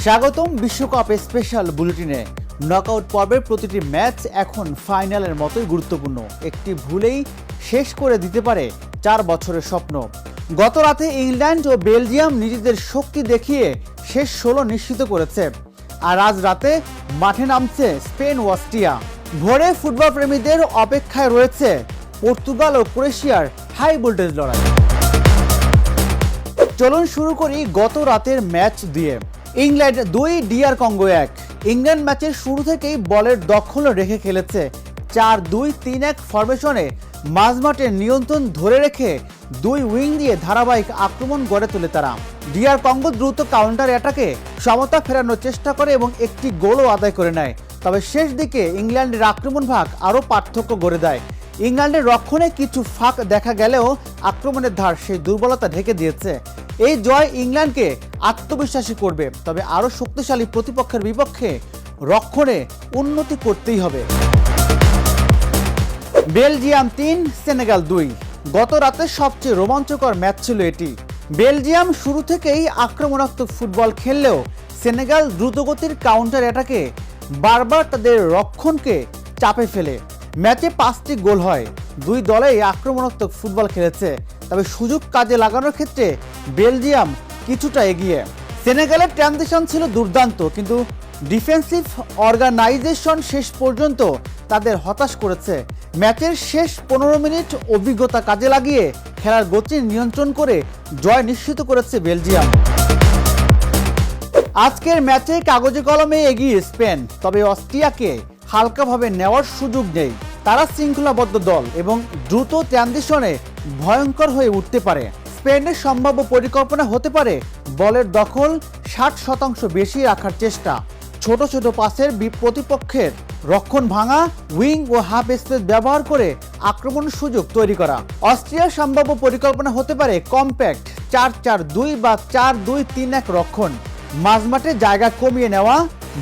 স্বাগতম বিশ্বকাপ special বুলেটিনে। Knockout পর্বের প্রতিটি ম্যাচ এখন ফাইনালের মতোই গুরুত্বপূর্ণ। একটি ভুলেই শেষ করে দিতে পারে 4 বছরের স্বপ্ন। গত রাতে ইংল্যান্ড ও বেলজিয়াম নিজেদের শক্তি দেখিয়ে শেষ 16 নিশ্চিত করেছে। আর আজ রাতে মাঠে নামছে স্পেন ও অস্ট্রিয়া। ভোরে ফুটবল প্রেমীদের অপেক্ষায় রয়েছে পর্তুগাল ও ক্রোয়েশিয়ার হাই ভোল্টেজ লড়াই। চলুন শুরু করি গত রাতের ম্যাচ দিয়ে। England 2, DR Congo 1। ইংল্যান্ড ম্যাচের শুরু থেকেই বলের দখল রেখে খেলেছে 4-2-3-1 ফরমেশনে। মাঝমাঠের নিয়ন্ত্রণ ধরে রেখে 2 উইং দিয়ে ধারাবাহিক আক্রমণ গড়ে তোলে তারা। DR কঙ্গো দ্রুত কাউন্টার অ্যাটাকে সমতা ফেরানোর চেষ্টা করে এবং একটি গোলও আদায় করে নেয়। তবে শেষ দিকে ইংল্যান্ডের আক্রমণ ভাগ আরও পার্থক্য গড়ে দেয়। ইংল্যান্ডের রক্ষণে কিছু ফাঁক দেখা গেলেও আক্রমণের ধার সেই দুর্বলতা ঢেকে দিয়েছে। এই জয় ইংল্যান্ডকে আত্মবিশ্বাসী করবে, তবে আরও শক্তিশালী প্রতিপক্ষের বিপক্ষে রক্ষণে উন্নতি করতেই হবে। Belgium 3, Senegal 2। গত রাতে সবচেয়ে রোমাঞ্চকর ম্যাচ ছিল এটি। বেলজিয়াম শুরু থেকেই আক্রমণাত্মক ফুটবল খেললেও সেনেগাল দ্রুতগতির কাউন্টার অ্যাটাকে বারবার তাদের রক্ষণকে চাপে ফেলে। ম্যাচে 5টি গোল হয়। 2 দলেই আক্রমণাত্মক ফুটবল খেলেছে, তবে সুযোগ কাজে লাগানোর ক্ষেত্রে বেলজিয়াম কিছুটা এগিয়ে। সেনেগালের ট্রানজিশন ছিল দুর্দান্ত, কিন্তু ডিফেন্সিভ অর্গানাইজেশন শেষ পর্যন্ত তাদের হতাশ করেছে। ম্যাচের শেষ 15 মিনিট অভিজ্ঞতা কাজে লাগিয়ে খেলার গতি নিয়ন্ত্রণ করে জয় নিশ্চিত করেছে বেলজিয়াম। আজকের ম্যাচে কাগজে কলমে এগিয়ে স্পেন, তবে অস্ট্রিয়াকে হালকাভাবে নেওয়ার সুযোগ নেই। তারা শৃঙ্খলাবদ্ধ দল এবং দ্রুত ট্রানজিশনে ভয়ঙ্কর হয়ে উঠতে পারে। স্পেনের সম্ভাব্য পরিকল্পনা হতে পারে বলের দখল 60% বেশি রাখার চেষ্টা, ছোট ছোট পাসের প্রতিপক্ষের রক্ষণ ভাঙা, উইং ও হাফ স্পেস ব্যবহার করে আক্রমণ সুযোগ তৈরি করা। অস্ট্রিয়ার সম্ভাব্য পরিকল্পনা হতে পারে কম্প্যাক্ট 4-4-2 বা 4-2-3-1 রক্ষণ, মাঝমাঠে জায়গা কমিয়ে নেওয়া,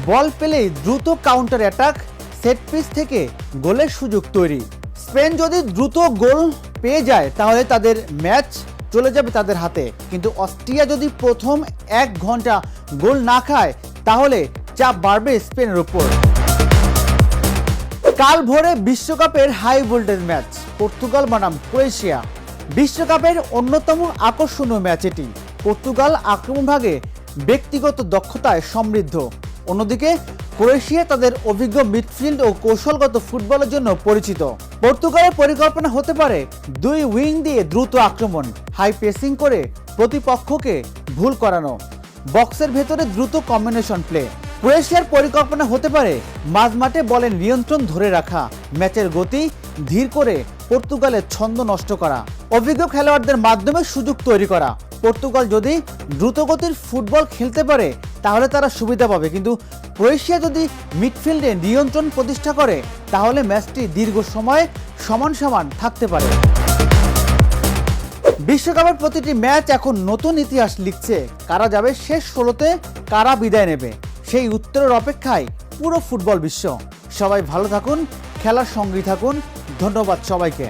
বল পেলেই দ্রুত কাউন্টার অ্যাটাক, সেট পিস থেকে গোলের সুযোগ তৈরি। স্পেন যদি দ্রুত গোল পেয়ে যায় তাহলে তাদের ম্যাচ চলে যাবে তাদের হাতে, কিন্তু অস্ট্রিয়া যদি প্রথম 1 ঘন্টা গোল না খায় তাহলে চাপ বাড়বে স্পেনের উপর। কাল ভোরে বিশ্বকাপের হাই ভোল্টেজ ম্যাচ, পর্তুগাল বনাম ক্রোয়েশিয়া। বিশ্বকাপের অন্যতম আকর্ষণীয় ম্যাচ এটি। পর্তুগাল আক্রমণ ভাগে ব্যক্তিগত দক্ষতায় সমৃদ্ধ, অন্যদিকে ক্রোয়েশিয়া তাদের অভিজ্ঞ মিডফিল্ড ও কৌশলগত ফুটবলের জন্য পরিচিত। পর্তুগালের পরিকল্পনা হতে পারে 2 উইং দিয়ে দ্রুত আক্রমণ, হাই প্রেসিং করে প্রতিপক্ষকে ভুল করানো, বক্সের ভেতরে দ্রুত কম্বিনেশন প্লে। ক্রোয়েশিয়ার পরিকল্পনা হতে পারে মাঝমাঠে বলের নিয়ন্ত্রণ ধরে রাখা, ম্যাচের গতি ধীর করে পর্তুগালের ছন্দ নষ্ট করা, অভিজ্ঞ খেলোয়াড়দের মাধ্যমে সুযোগ তৈরি করা। পর্তুগাল যদি দ্রুতগতির ফুটবল খেলতে পারে তাহলে তারা সুবিধা পাবে, কিন্তু ক্রোয়েশিয়া যদি মিডফিল্ডে নিয়ন্ত্রণ প্রতিষ্ঠা করে তাহলে ম্যাচটি দীর্ঘ সময় সমান সমান থাকতে পারে। বিশ্বকাপের প্রতিটি ম্যাচ এখন নতুন ইতিহাস লিখছে। কারা যাবে শেষ 16তে, কারা বিদায় নেবে, সেই উত্তরের অপেক্ষায় পুরো ফুটবল বিশ্ব। সবাই ভালো থাকুন, খেলার সঙ্গী থাকুন। ধন্যবাদ সবাইকে।